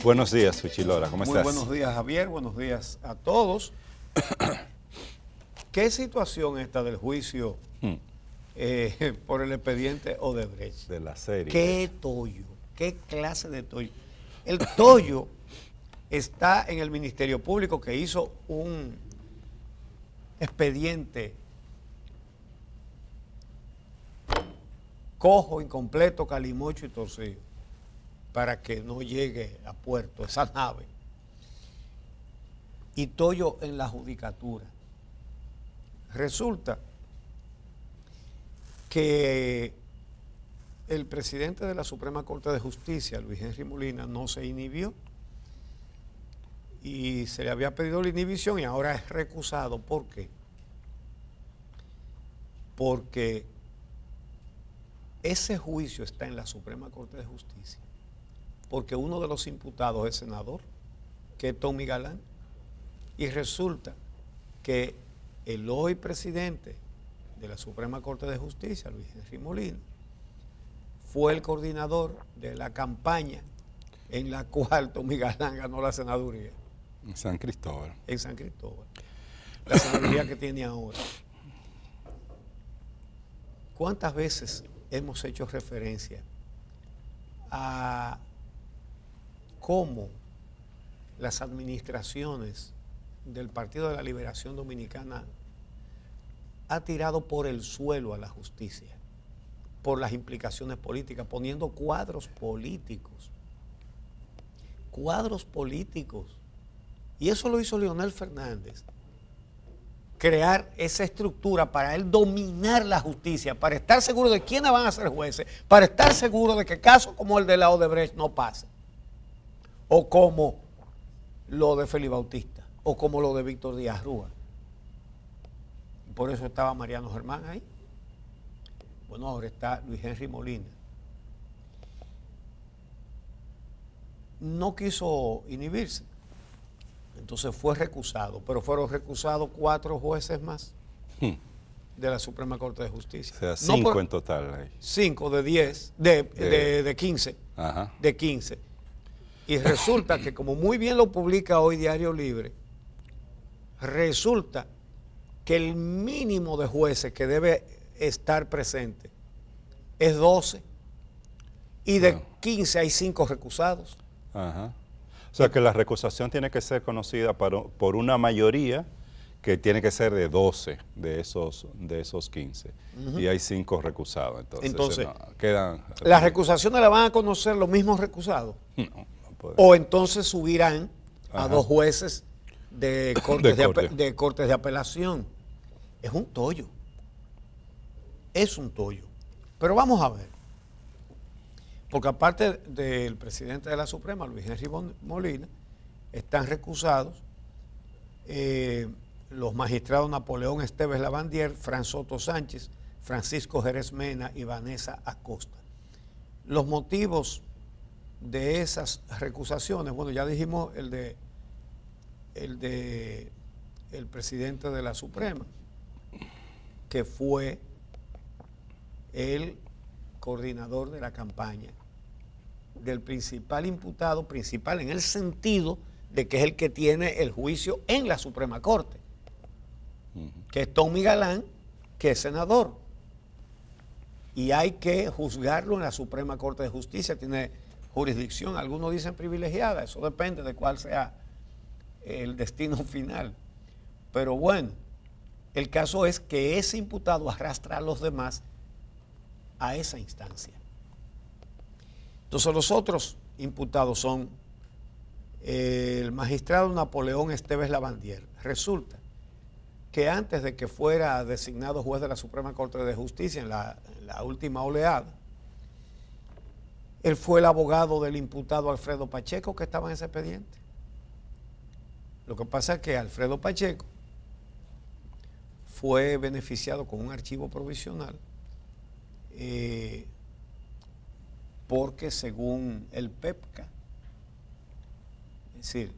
Buenos días, Fuchilora, ¿cómo estás? Muy buenos días, Javier, buenos días a todos. ¿Qué situación esta del juicio por el expediente Odebrecht? De la serie. ¿Qué tollo? ¿Qué clase de tollo? El tollo está en el Ministerio Público, que hizo un expediente cojo, incompleto, calimocho y torcido, para que no llegue a puerto esa nave. Y tollo en la judicatura. Resulta que el presidente de la Suprema Corte de Justicia, Luis Henry Molina, no se inhibió y se le había pedido la inhibición y ahora es recusado. ¿Por qué? Porque ese juicio está en la Suprema Corte de Justicia, porque uno de los imputados es senador, que es Tommy Galán, y resulta que el hoy presidente de la Suprema Corte de Justicia, Luis Henry Molina, fue el coordinador de la campaña en la cual Tommy Galán ganó la senaduría. En San Cristóbal. En San Cristóbal. La senaduría que tiene ahora. ¿Cuántas veces hemos hecho referencia a cómo las administraciones del Partido de la Liberación Dominicana ha tirado por el suelo a la justicia por las implicaciones políticas, poniendo cuadros políticos? Cuadros políticos. Y eso lo hizo Leonel Fernández. Crear esa estructura para él dominar la justicia, para estar seguro de quiénes van a ser jueces, para estar seguro de que casos como el de la Odebrecht no pasen, o como lo de Félix Bautista, o como lo de Víctor Díaz Rúa. Por eso estaba Mariano Germán ahí. Bueno, ahora está Luis Henry Molina. No quiso inhibirse, entonces fue recusado, pero fueron recusados 4 jueces más de la Suprema Corte de Justicia. O sea, 5 en total ahí. 5 de 10, de 15. Ajá. De 15. Y resulta que, como muy bien lo publica hoy Diario Libre, resulta que el mínimo de jueces que debe estar presente es 12 y de 15 hay 5 recusados. Ajá. O sea que la recusación tiene que ser conocida por una mayoría que tiene que ser de 12 de esos 15. Y hay 5 recusados. Entonces no, quedan... ¿Las recusaciones las van a conocer los mismos recusados? No puede. O entonces subirán a 2 jueces de cortes de apelación. Es un tollo. Es un tollo. Pero vamos a ver. Porque aparte del presidente de la Suprema, Luis Henry Molina, están recusados los magistrados Napoleón Esteves Lavandier, Fran Soto Sánchez, Francisco Jerez Mena y Vanessa Acosta. Los motivos de esas recusaciones, bueno, ya dijimos el presidente de la Suprema, que fue el coordinador de la campaña del principal imputado, principal en el sentido de que es el que tiene el juicio en la Suprema Corte, que es Tommy Galán, que es senador. Y hay que juzgarlo en la Suprema Corte de Justicia, tiene jurisdicción, algunos dicen privilegiada, eso depende de cuál sea el destino final. Pero bueno, el caso es que ese imputado arrastra a los demás a esa instancia. Entonces los otros imputados son el magistrado Napoleón Esteves Lavandier. Resulta que antes de que fuera designado juez de la Suprema Corte de Justicia en la última oleada, él fue el abogado del imputado Alfredo Pacheco, que estaba en ese expediente. Lo que pasa es que Alfredo Pacheco fue beneficiado con un archivo provisional porque según el PEPCA, es decir,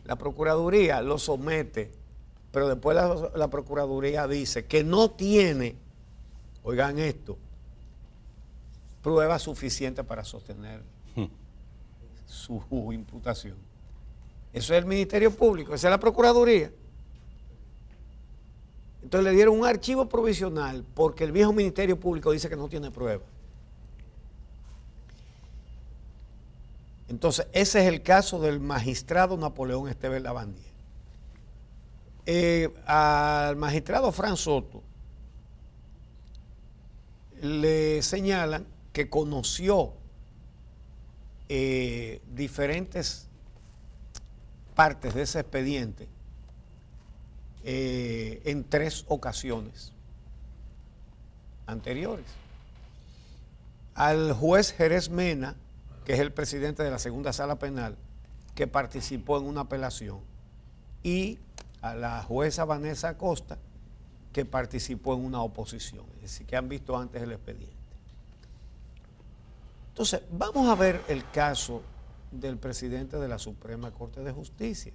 la Procuraduría lo somete, pero después la Procuraduría dice que no tiene, oigan esto, pruebas suficientes para sostener su imputación. Eso es el Ministerio Público, esa es la Procuraduría. Entonces le dieron un archivo provisional porque el viejo Ministerio Público dice que no tiene prueba. Entonces, ese es el caso del magistrado Napoleón Esteves Lavandier. Al magistrado Fran Soto le señalan que conoció diferentes partes de ese expediente en 3 ocasiones anteriores. Al juez Jerez Mena, que es el presidente de la segunda sala penal, que participó en una apelación, y a la jueza Vanessa Acosta, que participó en una oposición, es decir, que han visto antes el expediente. Entonces, vamos a ver el caso del presidente de la Suprema Corte de Justicia,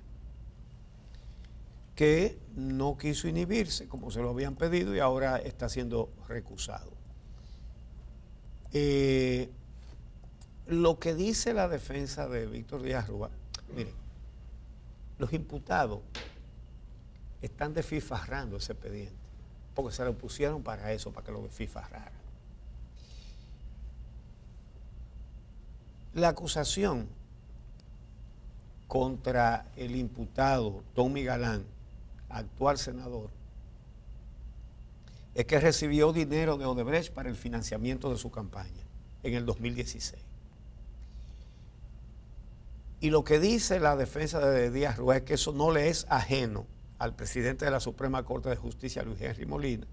que no quiso inhibirse, como se lo habían pedido, y ahora está siendo recusado. Lo que dice la defensa de Víctor Díaz Rúa, miren, los imputados están desfifarrando ese expediente, porque se lo pusieron para eso, para que lo desfifarraran. La acusación contra el imputado Tommy Galán, actual senador, es que recibió dinero de Odebrecht para el financiamiento de su campaña en el 2016. Y lo que dice la defensa de Díaz Rúa es que eso no le es ajeno al presidente de la Suprema Corte de Justicia, Luis Henry Molina,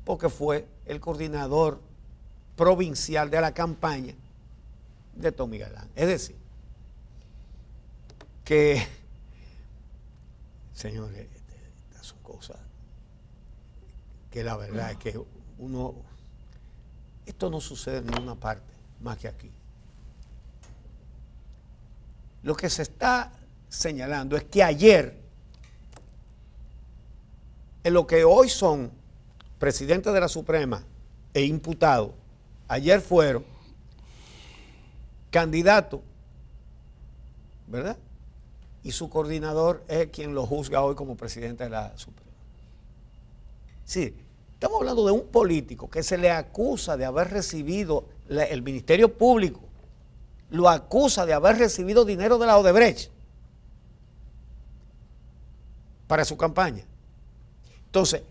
porque fue el coordinador provincial de la campaña de Tommy Galán. Es decir, que, señores, estas son cosas que la verdad es que esto no sucede en ninguna parte más que aquí. Lo que se está señalando es que ayer, en lo que hoy son presidentes de la Suprema e imputados, ayer fueron candidatos, ¿verdad? Y su coordinador es quien lo juzga hoy como presidente de la Suprema. Sí, estamos hablando de un político que se le acusa de haber recibido, el Ministerio Público lo acusa de haber recibido dinero de la Odebrecht para su campaña. Entonces,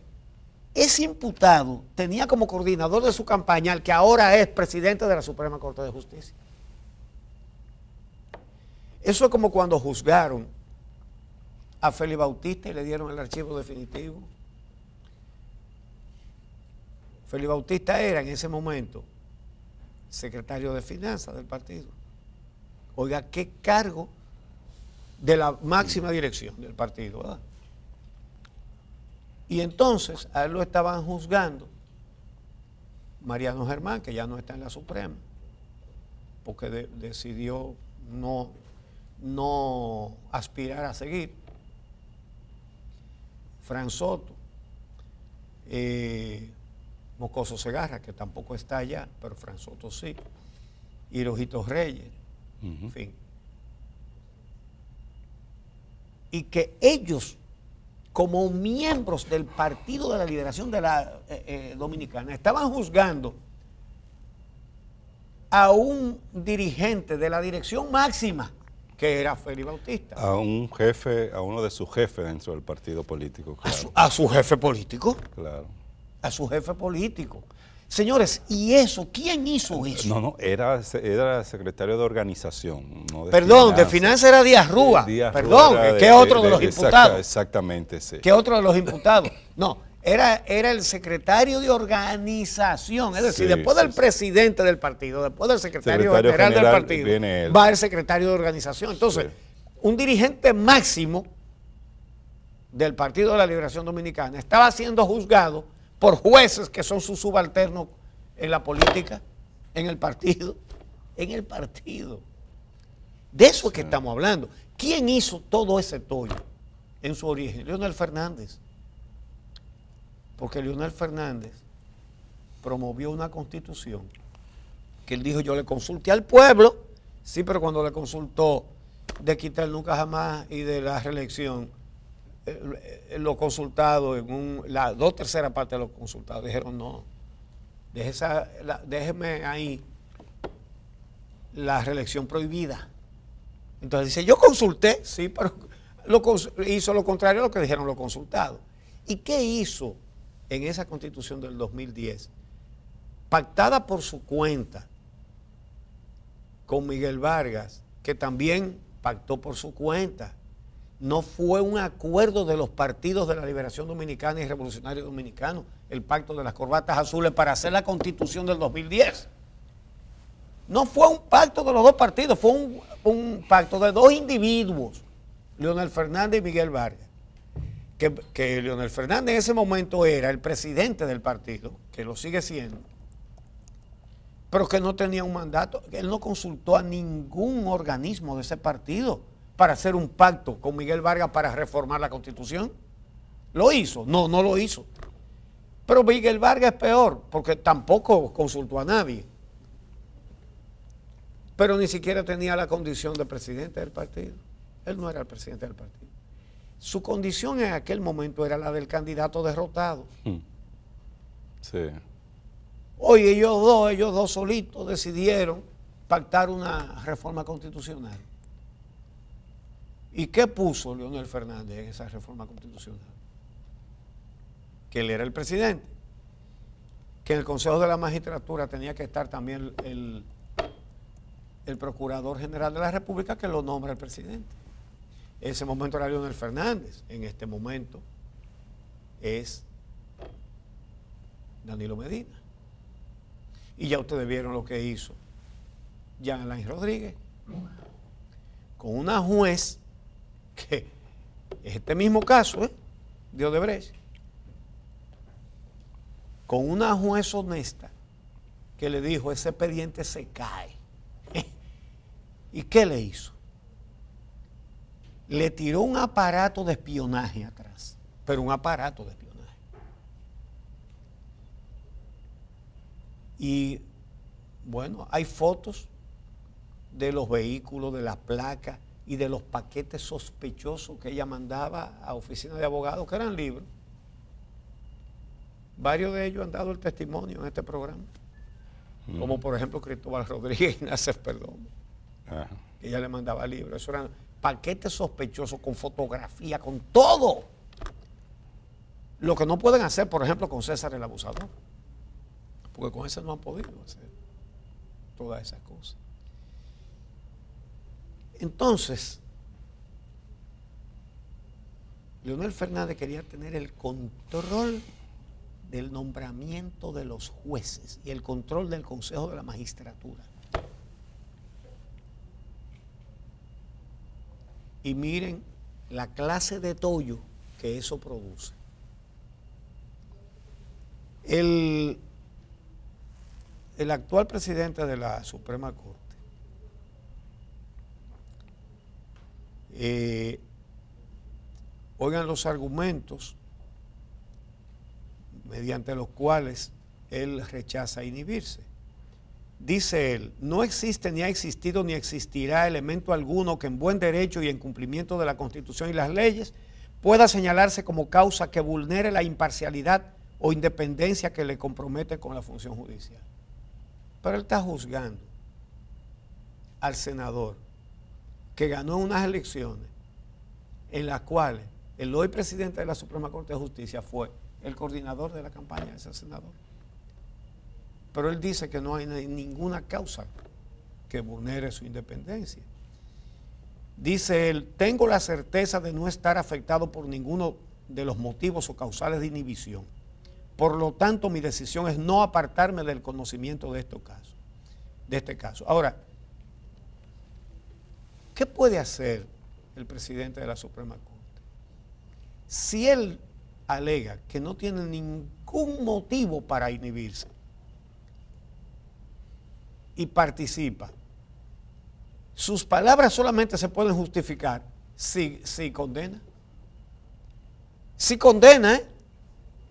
ese imputado tenía como coordinador de su campaña al que ahora es presidente de la Suprema Corte de Justicia. Eso es como cuando juzgaron a Félix Bautista y le dieron el archivo definitivo. Félix Bautista era en ese momento secretario de Finanzas del partido. Oiga, qué cargo de la máxima dirección del partido, ¿verdad? Y entonces a él lo estaban juzgando Mariano Germán, que ya no está en la Suprema, porque decidió no aspirar a seguir. Fran Soto, Mocoso Segarra, que tampoco está allá, pero Fran Soto sí, Hirojito Reyes, en fin. Y que ellos, como miembros del Partido de la Liberación de la Dominicana, estaban juzgando a un dirigente de la dirección máxima, que era Félix Bautista. A un jefe, a uno de sus jefes dentro del partido político. Claro. ¿A su jefe político? Claro. A su jefe político. Señores, ¿y eso? ¿Quién hizo eso? No, era secretario de organización. No de Perdón, de finanzas era Díaz Rúa. Perdón, ¿qué otro de los imputados? Exactamente, sí. ¿Qué otro de los imputados? No, era el secretario de organización. Es decir, después del presidente del partido, después del secretario general del partido, va el secretario de organización. Entonces, un dirigente máximo del Partido de la Liberación Dominicana estaba siendo juzgado por jueces que son sus subalternos en la política, en el partido. De eso es que estamos hablando. ¿Quién hizo todo ese tollo en su origen? Leonel Fernández. Porque Leonel Fernández promovió una constitución que él dijo: yo le consulté al pueblo Sí, pero cuando le consultó de quitar nunca jamás y de la reelección, los consultados, la 2/3 parte de los consultados dijeron no, déjeme ahí la reelección prohibida. Entonces dice, yo consulté, sí, pero hizo lo contrario a lo que dijeron los consultados. ¿Y qué hizo en esa Constitución del 2010? Pactada por su cuenta con Miguel Vargas, que también pactó por su cuenta. No fue un acuerdo de los partidos de la Liberación Dominicana y Revolucionario Dominicano, el pacto de las corbatas azules para hacer la Constitución del 2010. No fue un pacto de los dos partidos, fue un pacto de dos individuos, Leonel Fernández y Miguel Vargas. Que Leonel Fernández en ese momento era el presidente del partido, que lo sigue siendo, pero que no tenía un mandato. Él no consultó a ningún organismo de ese partido para hacer un pacto con Miguel Vargas para reformar la Constitución. ¿Lo hizo? No, no lo hizo. Pero Miguel Vargas es peor, porque tampoco consultó a nadie. Pero ni siquiera tenía la condición de presidente del partido. Él no era el presidente del partido. Su condición en aquel momento era la del candidato derrotado. Sí. Hoy ellos dos solitos decidieron pactar una reforma constitucional. ¿Y qué puso Leonel Fernández en esa reforma constitucional? Que él era el presidente, que en el Consejo de la Magistratura tenía que estar también el Procurador General de la República, que lo nombra el presidente. En ese momento era Leonel Fernández, en este momento es Danilo Medina. Y ya ustedes vieron lo que hizo Jean Alain Rodríguez con una juez que es este mismo caso de Odebrecht, con una juez honesta que le dijo, ese expediente se cae. ¿Y qué le hizo? Le tiró un aparato de espionaje atrás, pero un aparato de espionaje. Y bueno, hay fotos de los vehículos, de las placas y de los paquetes sospechosos que ella mandaba a oficina de abogados, que eran libros. Varios de ellos han dado el testimonio en este programa, como por ejemplo Cristóbal Rodríguez y Nácer Perdomo, que ella le mandaba libros. Eso eran paquetes sospechosos con fotografía, con todo. Lo que no pueden hacer, por ejemplo, con César el Abusador, porque con ese no han podido hacer todas esas cosas. Entonces, Leonel Fernández quería tener el control del nombramiento de los jueces y el control del Consejo de la Magistratura. Y miren la clase de tollo que eso produce. El actual presidente de la Suprema Corte oigan los argumentos mediante los cuales él rechaza inhibirse. Dice él, no existe ni ha existido ni existirá elemento alguno que en buen derecho y en cumplimiento de la Constitución y las leyes pueda señalarse como causa que vulnere la imparcialidad o independencia que le compromete con la función judicial. Pero él está juzgando al senador que ganó unas elecciones en las cuales el hoy presidente de la Suprema Corte de Justicia fue el coordinador de la campaña de ese senador. Pero él dice que no hay ninguna causa que vulnere su independencia. Dice él, tengo la certeza de no estar afectado por ninguno de los motivos o causales de inhibición. Por lo tanto, mi decisión es no apartarme del conocimiento de este caso. Ahora, ¿qué puede hacer el presidente de la Suprema Corte? Si él alega que no tiene ningún motivo para inhibirse y participa, sus palabras solamente se pueden justificar si condena. Si condena,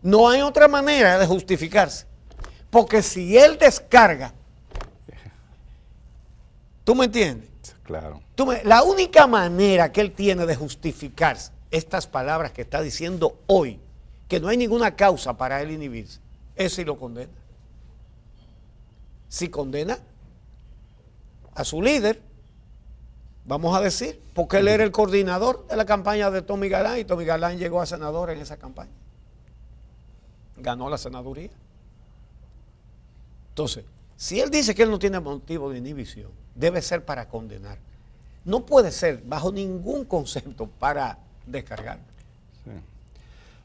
no hay otra manera de justificarse. Porque si él descarga ¿Tú me entiendes? Claro. La única manera que él tiene de justificar estas palabras que está diciendo hoy, que no hay ninguna causa para él inhibirse, es si lo condena. Si condena a su líder, vamos a decir, porque él era el coordinador de la campaña de Tommy Galán y Tommy Galán llegó a senador en esa campaña. Ganó la senaduría. Entonces, si él dice que él no tiene motivo de inhibición, debe ser para condenar. No puede ser bajo ningún concepto para descargar. Sí.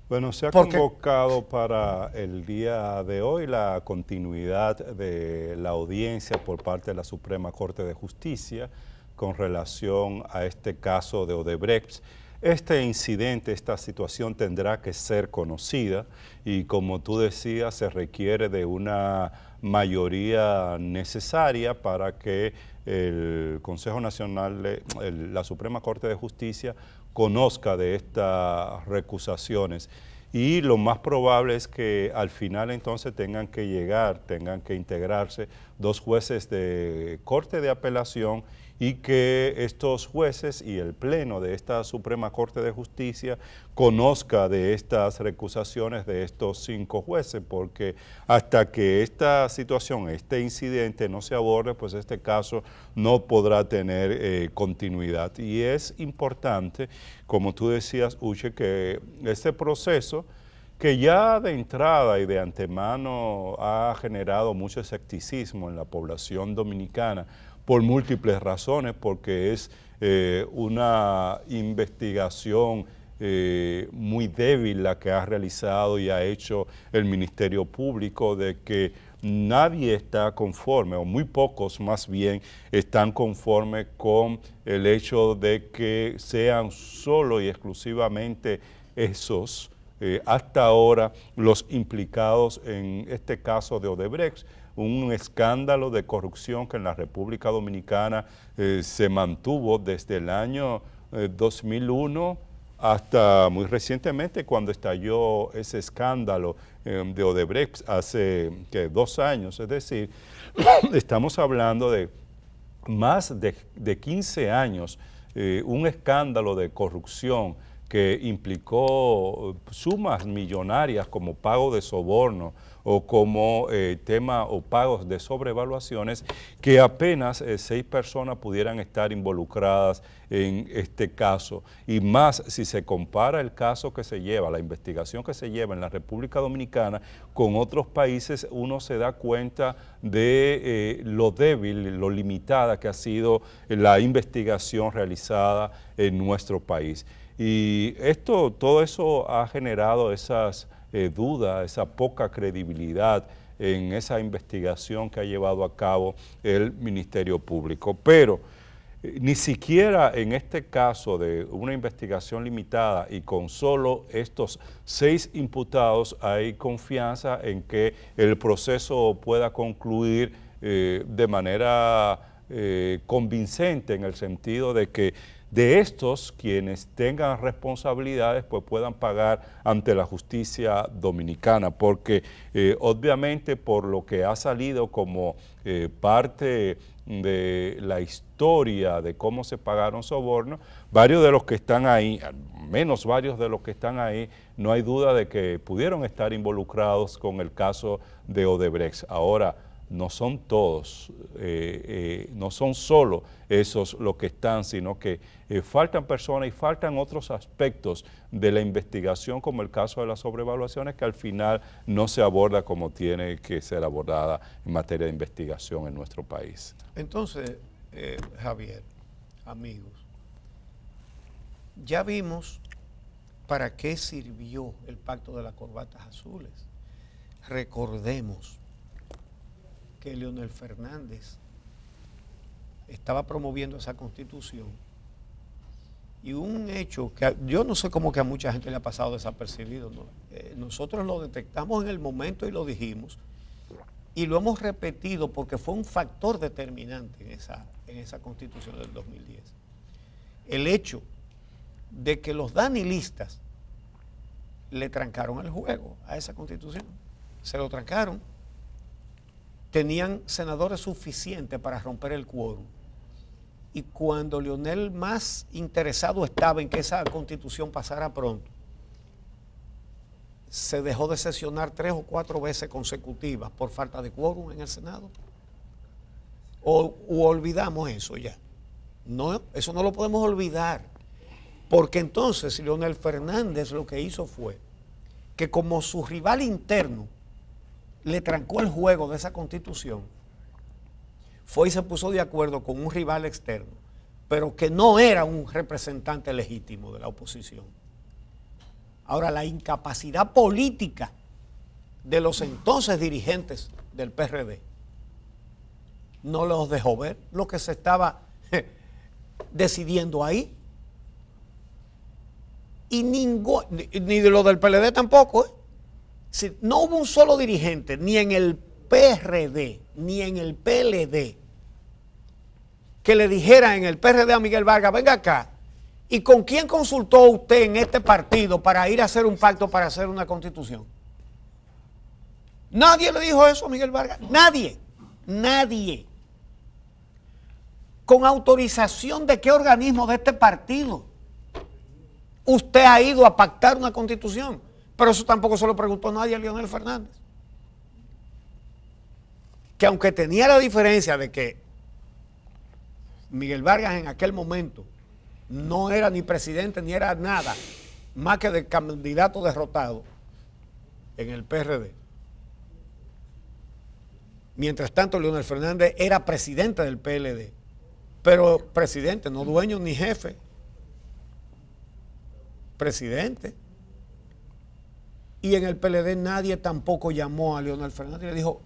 Bueno, se ha convocado para el día de hoy la continuidad de la audiencia por parte de la Suprema Corte de Justicia con relación a este caso de Odebrecht. Este incidente, esta situación tendrá que ser conocida y, como tú decías, se requiere de una mayoría necesaria para que el Consejo Nacional, la Suprema Corte de Justicia, conozca de estas recusaciones. Y lo más probable es que al final entonces tengan que integrarse 2 jueces de Corte de Apelación y que estos jueces y el Pleno de esta Suprema Corte de Justicia conozca de estas recusaciones de estos 5 jueces, porque hasta que esta situación, este incidente no se aborde, pues este caso no podrá tener continuidad. Y es importante, como tú decías, Uche, que este proceso, que ya de entrada y de antemano ha generado mucho escepticismo en la población dominicana, por múltiples razones, porque es una investigación muy débil la que ha realizado y ha hecho el Ministerio Público, de que nadie está conforme, o muy pocos más bien están conformes con el hecho de que sean solo y exclusivamente esos, hasta ahora, los implicados en este caso de Odebrecht, un escándalo de corrupción que en la República Dominicana se mantuvo desde el año 2001 hasta muy recientemente, cuando estalló ese escándalo de Odebrecht hace 2 años. Es decir, estamos hablando de más de 15 años, un escándalo de corrupción que implicó sumas millonarias como pago de soborno o como tema o pagos de sobrevaluaciones, que apenas 6 personas pudieran estar involucradas en este caso. Y más si se compara el caso que se lleva, la investigación que se lleva en la República Dominicana con otros países, uno se da cuenta de lo débil, lo limitada que ha sido la investigación realizada en nuestro país. Y todo eso ha generado esas dudas, esa poca credibilidad en esa investigación que ha llevado a cabo el Ministerio Público. Pero ni siquiera en este caso de una investigación limitada y con solo estos 6 imputados hay confianza en que el proceso pueda concluir de manera convincente, en el sentido de que de estos, quienes tengan responsabilidades, pues puedan pagar ante la justicia dominicana, porque obviamente por lo que ha salido como parte de la historia de cómo se pagaron sobornos, varios de los que están ahí, al menos varios de los que están ahí, no hay duda de que pudieron estar involucrados con el caso de Odebrecht. Ahora, no son todos, no son solo esos los que están, sino que faltan personas y faltan otros aspectos de la investigación, como el caso de las sobrevaluaciones, que al final no se aborda como tiene que ser abordada en materia de investigación en nuestro país. Entonces, Javier, amigos, ya vimos para qué sirvió el pacto de las corbatas azules. Recordemos que Leonel Fernández estaba promoviendo esa constitución y un hecho que yo no sé cómo que a mucha gente le ha pasado desapercibido, ¿no? Nosotros lo detectamos en el momento y lo dijimos y lo hemos repetido porque fue un factor determinante en esa constitución del 2010. El hecho de que los danilistas le trancaron el juego a esa constitución, se lo trancaron. Tenían senadores suficientes para romper el quórum Y cuando Leonel más interesado estaba en que esa constitución pasara pronto, se dejó de sesionar 3 o 4 veces consecutivas por falta de quórum en el Senado. O olvidamos eso ya. No, eso no lo podemos olvidar. Porque entonces Leonel Fernández lo que hizo fue que, como su rival interno le trancó el juego de esa constitución, fue y se puso de acuerdo con un rival externo, pero que no era un representante legítimo de la oposición. Ahora, la incapacidad política de los entonces dirigentes del PRD no los dejó ver lo que se estaba decidiendo ahí. Y ni de lo del PLD tampoco. Si no hubo un solo dirigente, ni en el PRD, ni en el PLD, que le dijera en el PRD a Miguel Vargas: venga acá, ¿y con quién consultó usted en este partido para ir a hacer un pacto para hacer una constitución? Nadie le dijo eso a Miguel Vargas. Nadie. Nadie. ¿Con autorización de qué organismo de este partido usted ha ido a pactar una constitución? Pero eso tampoco se lo preguntó nadie a Leonel Fernández. Que aunque tenía la diferencia de que Miguel Vargas en aquel momento no era ni presidente ni era nada más que de candidato derrotado en el PRD. Mientras tanto, Leonel Fernández era presidente del PLD, pero presidente, no dueño ni jefe, presidente. Y en el PLD nadie tampoco llamó a Leonel Fernández y le dijo: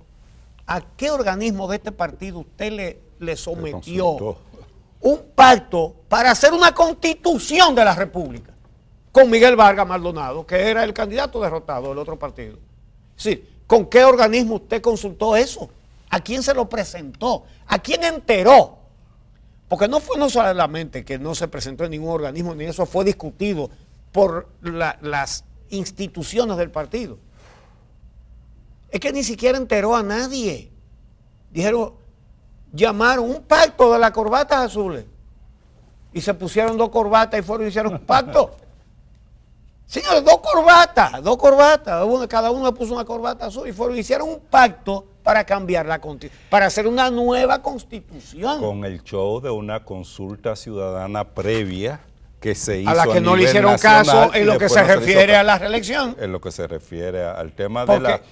¿a qué organismo de este partido usted le sometió un pacto para hacer una constitución de la República con Miguel Vargas Maldonado, que era el candidato derrotado del otro partido? Sí, ¿con qué organismo usted consultó eso? ¿A quién se lo presentó? ¿A quién enteró? Porque no fue no solamente que no se presentó en ningún organismo, ni eso fue discutido por las instituciones del partido. Es que ni siquiera enteró a nadie. Dijeron, llamaron un pacto de las corbatas azules y se pusieron 2 corbatas y fueron y hicieron un pacto. Señores, 2 corbatas, cada uno puso una corbata azul y fueron y hicieron un pacto para cambiar la constitución, para hacer una nueva constitución. Con el show de una consulta ciudadana previa que se hizo a la que no le hicieron caso en lo que se refiere a la reelección. En lo que se refiere al tema de la...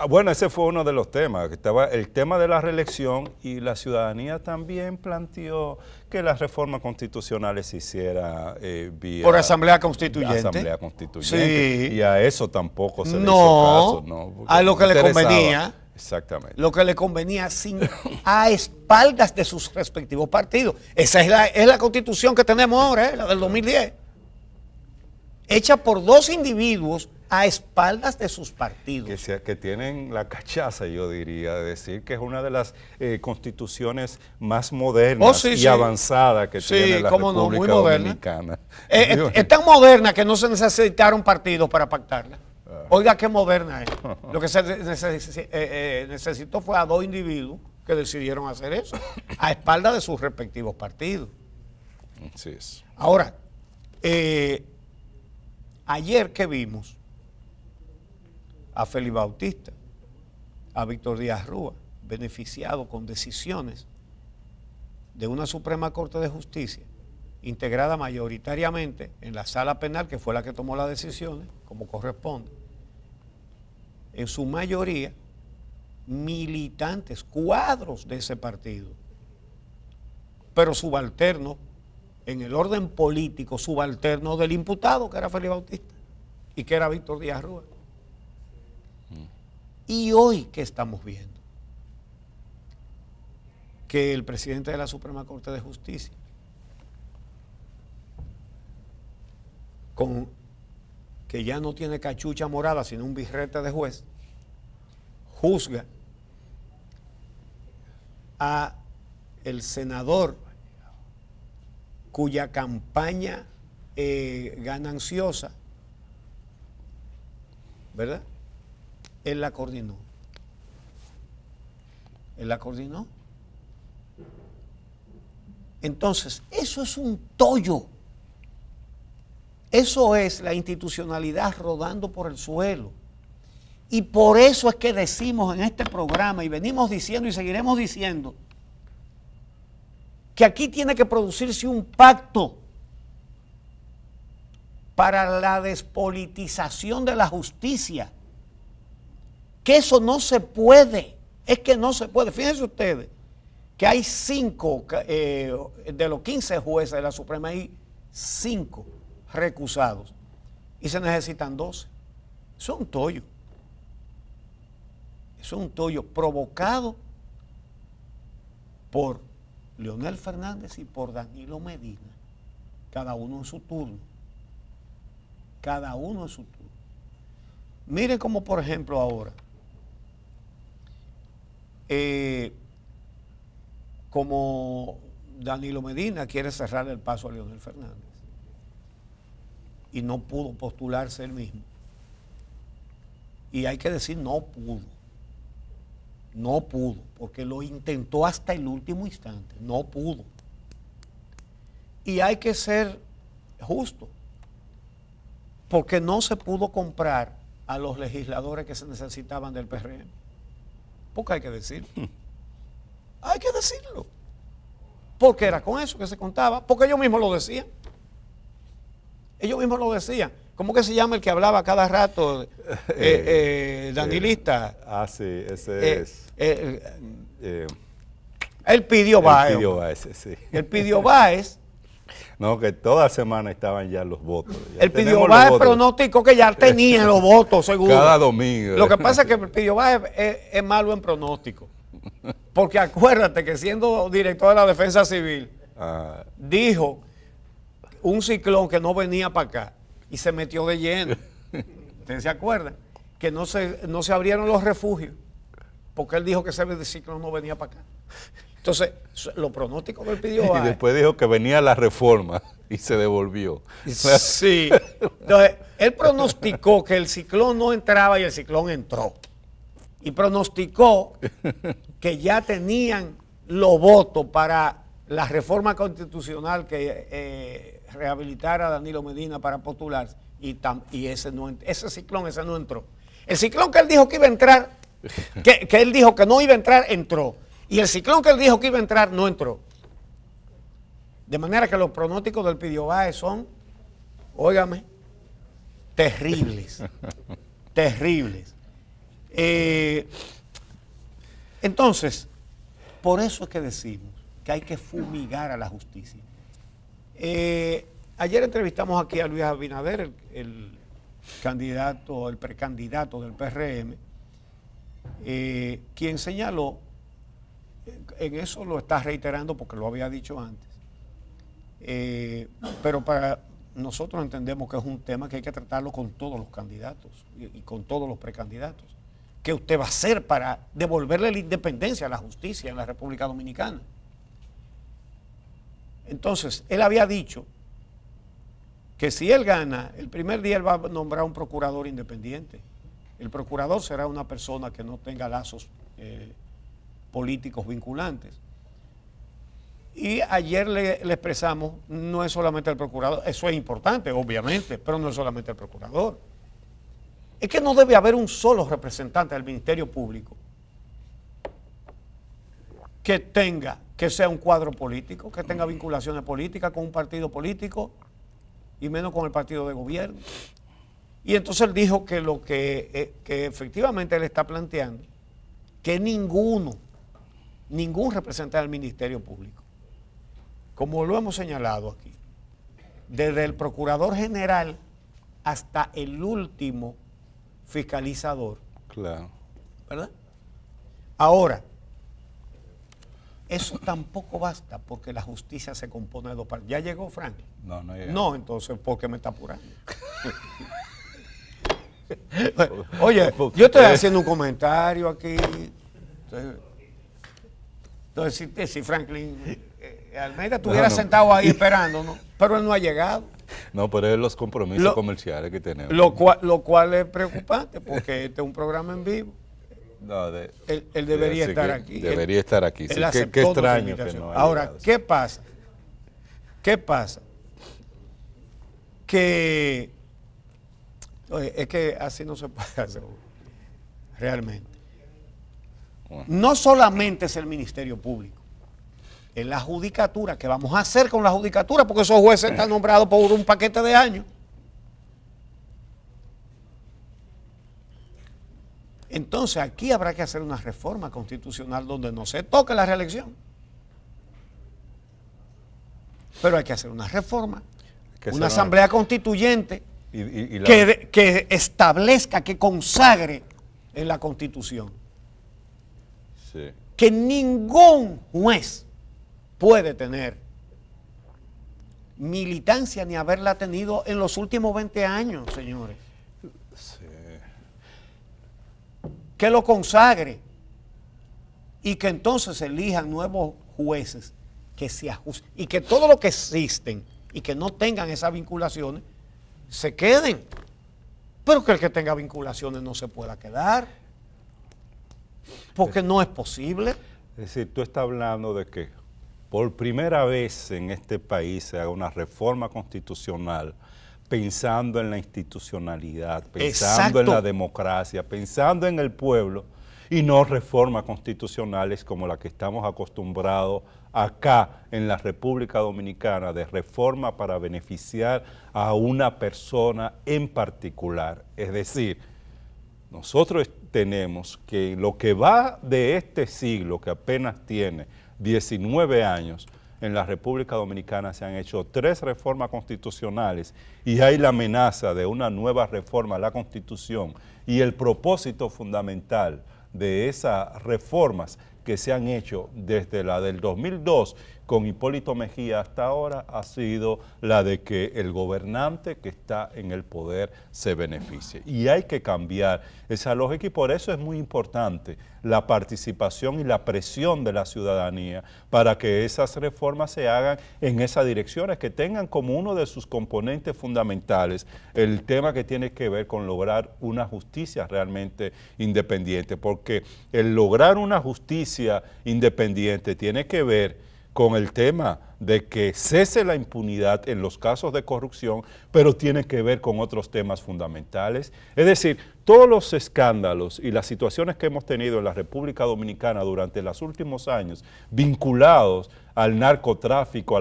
Bueno, ese fue uno de los temas, que estaba el tema de la reelección, y la ciudadanía también planteó que la reforma constitucional se hiciera vía... Por asamblea constituyente. Asamblea constituyente. Sí. Y a eso tampoco se le hizo caso. No, a lo que le convenía. Exactamente. Lo que le convenía a espaldas de sus respectivos partidos. Esa es la constitución que tenemos ahora, la del 2010. Hecha por 2 individuos a espaldas de sus partidos. Que tienen la cachaza, yo diría, de decir que es una de las constituciones más modernas y avanzadas que tiene la República Dominicana. Es tan moderna que no se necesitaron partidos para pactarla. Oiga, qué moderna es. Lo que se necesitó fue a 2 individuos que decidieron hacer eso, a espaldas de sus respectivos partidos. Así es. Ahora, ayer que vimos a Félix Bautista, a Víctor Díaz Rúa, beneficiado con decisiones de una Suprema Corte de Justicia, integrada mayoritariamente en la sala penal, que fue la que tomó las decisiones, como corresponde, en su mayoría militantes, cuadros de ese partido, pero subalternos en el orden político, subalterno del imputado, que era Félix Bautista, y que era Víctor Díaz Rúa. Y hoy, ¿qué estamos viendo? Que el presidente de la Suprema Corte de Justicia, que ya no tiene cachucha morada, sino un birrete de juez, juzga a el senador cuya campaña gananciosa, ¿verdad?, él la coordinó. Entonces, eso es un tollo. Eso es la institucionalidad rodando por el suelo. Y por eso es que decimos en este programa, y venimos diciendo y seguiremos diciendo, que aquí tiene que producirse un pacto para la despolitización de la justicia. Que eso no se puede, es que no se puede. Fíjense ustedes que hay 5, de los 15 jueces de la Suprema, hay 5 recusados y se necesitan 12. Eso es un tollo. Eso es un tollo provocado por Leonel Fernández y por Danilo Medina, cada uno en su turno. Cada uno en su turno. Miren como por ejemplo ahora, como Danilo Medina quiere cerrar el paso a Leonel Fernández y no pudo postularse él mismo. Y hay que decir no pudo. No pudo, porque lo intentó hasta el último instante. No pudo. Y hay que ser justo, porque no se pudo comprar a los legisladores que se necesitaban del PRM. Porque hay que decirlo. Hay que decirlo. Porque era con eso que se contaba. Porque ellos mismos lo decían. Ellos mismos lo decían. ¿Cómo que se llama el que hablaba cada rato? Danilista. Sí, ese es. Él pidió Báez. Sí. Él pidió Báez. No, que toda semana estaban ya los votos. El pidió Báez pronosticó que ya tenía los votos, seguro. Cada domingo. Lo que pasa es que el pidió Báez es malo en pronóstico. Porque acuérdate que siendo director de la Defensa Civil, dijo un ciclón que no venía para acá y se metió de lleno. ¿Ustedes se acuerdan? Que no se abrieron los refugios porque él dijo que ese ciclón no venía para acá. Entonces, los pronósticos que él pidió Báez. Y después dijo que venía la reforma y se devolvió. Sí. Entonces, él pronosticó que el ciclón no entraba y el ciclón entró. Y pronosticó que ya tenían los votos para la reforma constitucional que rehabilitara a Danilo Medina para postularse. Y ese ciclón no entró. El ciclón que él dijo que iba a entrar, que él dijo que no iba a entrar, entró. Y el ciclón que él dijo que iba a entrar, no entró. De manera que los pronósticos del Pidio Báez son, óigame, terribles. Terribles. Entonces, por eso es que decimos que hay que fumigar a la justicia. Ayer entrevistamos aquí a Luis Abinader, el candidato, el precandidato del PRM, quien señaló, en eso lo está reiterando porque lo había dicho antes, pero para nosotros entendemos que es un tema que hay que tratarlo con todos los candidatos y con todos los precandidatos. ¿Qué usted va a hacer para devolverle la independencia a la justicia en la República Dominicana? Entonces, él había dicho que si él gana, el primer día él va a nombrar un procurador independiente. El procurador será una persona que no tenga lazos políticos vinculantes. Y ayer le expresamos, no es solamente el procurador, eso es importante, obviamente, pero no es solamente el procurador. Es que no debe haber un solo representante del Ministerio Público que sea un cuadro político, que tenga vinculaciones políticas con un partido político y menos con el partido de gobierno. Y entonces él dijo que lo que efectivamente él está planteando, que ningún representante del Ministerio Público, como lo hemos señalado aquí, desde el Procurador General hasta el último fiscalizador. Claro. ¿Verdad? Ahora, eso tampoco basta porque la justicia se compone de dos partes. ¿Ya llegó Franklin? No, no llegó. No, entonces, ¿por qué me está apurando? Oye, yo estoy haciendo un comentario aquí. Entonces, si Franklin Almeida estuviera sentado ahí esperando, ¿no? Pero él no ha llegado. No, pero es los compromisos comerciales que tenemos. Lo cual es preocupante porque este es un programa en vivo. No, él debería estar aquí. Debería estar aquí. Sí, qué extraño que no haya Ahora, llegado. ¿qué pasa? ¿Qué pasa? Que es que así no se puede hacer realmente. No solamente es el Ministerio Público, es la judicatura. ¿Qué vamos a hacer con la judicatura? Porque esos jueces están nombrados por un paquete de años. Entonces aquí habrá que hacer una reforma constitucional donde no se toque la reelección. Pero hay que hacer una reforma, una asamblea constituyente que establezca, que consagre en la Constitución que ningún juez puede tener militancia ni haberla tenido en los últimos 20 años, señores. Sí. Que lo consagre y que entonces elijan nuevos jueces que se ajusten y que todo lo que existen y que no tengan esas vinculaciones se queden, pero que el que tenga vinculaciones no se pueda quedar, porque no es posible. Es decir, tú estás hablando de que por primera vez en este país se haga una reforma constitucional pensando en la institucionalidad, pensando en la democracia, pensando en el pueblo, y no reformas constitucionales como la que estamos acostumbrados acá en la República Dominicana, de reforma para beneficiar a una persona en particular. Es decir, nosotros tenemos que lo que va de este siglo, que apenas tiene 19 años, en la República Dominicana se han hecho 3 reformas constitucionales y hay la amenaza de una nueva reforma a la Constitución, y el propósito fundamental de esas reformas que se han hecho desde la del 2002 con Hipólito Mejía hasta ahora ha sido la de que el gobernante que está en el poder se beneficie. Y hay que cambiar esa lógica, y por eso es muy importante la participación y la presión de la ciudadanía para que esas reformas se hagan en esas direcciones, que tengan como uno de sus componentes fundamentales el tema que tiene que ver con lograr una justicia realmente independiente, porque el lograr una justicia independiente tiene que ver con el tema de que cese la impunidad en los casos de corrupción, pero tiene que ver con otros temas fundamentales. Es decir, todos los escándalos y las situaciones que hemos tenido en la República Dominicana durante los últimos años, vinculados al narcotráfico, a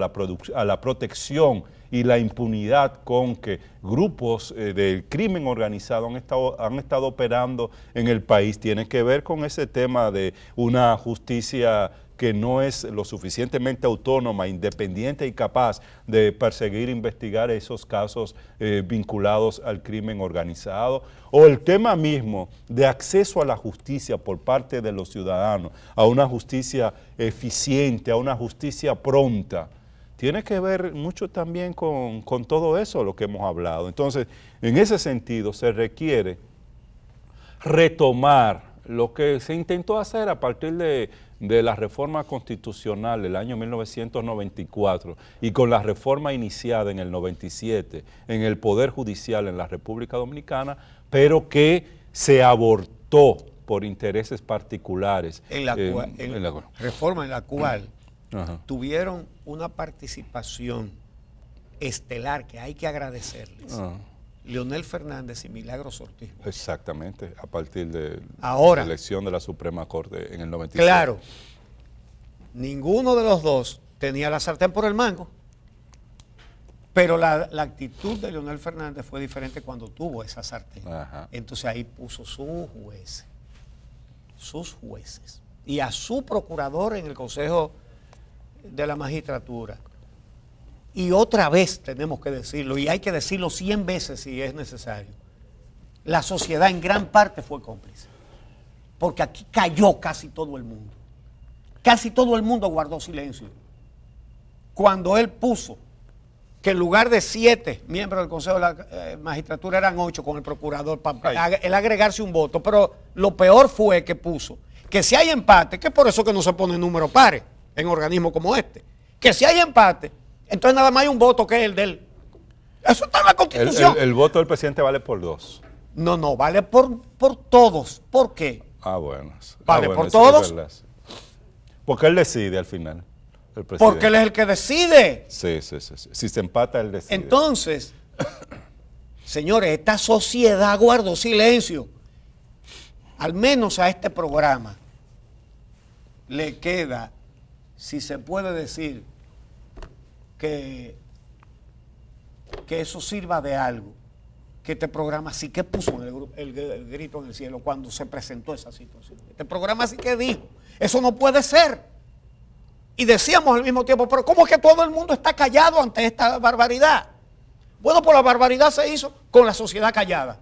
la protección y la impunidad con que grupos del crimen organizado han estado operando en el país, tienen que ver con ese tema de una justicia que no es lo suficientemente autónoma, independiente y capaz de perseguir e investigar esos casos vinculados al crimen organizado, o el tema mismo de acceso a la justicia por parte de los ciudadanos, a una justicia eficiente, a una justicia pronta. Tiene que ver mucho también con todo eso, lo que hemos hablado. Entonces, en ese sentido, se requiere retomar lo que se intentó hacer a partir de la reforma constitucional del año 1994 y con la reforma iniciada en el 97 en el Poder Judicial en la República Dominicana, pero que se abortó por intereses particulares. La reforma en la cual tuvieron una participación estelar que hay que agradecerles. Leonel Fernández y Milagros Ortiz. Exactamente, a partir de la elección de la Suprema Corte en el 97. Claro, ninguno de los dos tenía la sartén por el mango, pero la actitud de Leonel Fernández fue diferente cuando tuvo esa sartén. Entonces ahí puso sus jueces, y a su procurador en el Consejo de la Magistratura. Y otra vez tenemos que decirlo, y hay que decirlo 100 veces si es necesario, la sociedad en gran parte fue cómplice, porque aquí cayó casi todo el mundo. Casi todo el mundo guardó silencio cuando él puso que en lugar de 7 miembros del Consejo de la Magistratura eran 8 con el procurador para el agregarse un voto. Pero lo peor fue que puso que si hay empate, que por eso que no se pone número pares en organismos como este, que si hay empate, entonces nada más hay un voto que es el de él. Eso está en la Constitución. El voto del presidente vale por 2. No, vale por todos. ¿Por qué? Bueno. Vale por todos. Porque él decide al final. Porque él es el que decide. Sí. Si se empata, él decide. Entonces, señores, esta sociedad guardó silencio. Al menos a este programa le queda, si se puede decir, que eso sirva de algo, que este programa sí que puso el grito en el cielo cuando se presentó esa situación. Este programa sí que dijo, eso no puede ser. Y decíamos al mismo tiempo, pero ¿cómo es que todo el mundo está callado ante esta barbaridad? Bueno, pues la barbaridad se hizo con la sociedad callada,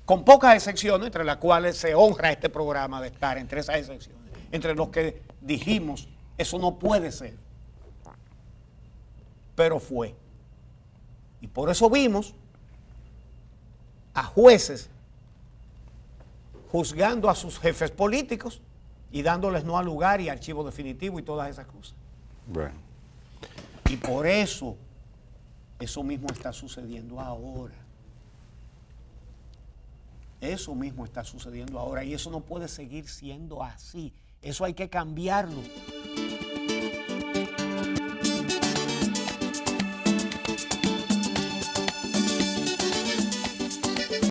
con pocas excepciones, entre las cuales se honra este programa de estar entre esas excepciones, entre los que dijimos, eso no puede ser. Pero fue. Y por eso vimos a jueces juzgando a sus jefes políticos y dándoles no al lugar y archivo definitivo y todas esas cosas. Bueno. Y por eso mismo está sucediendo ahora. Eso mismo está sucediendo ahora y eso no puede seguir siendo así. Eso hay que cambiarlo.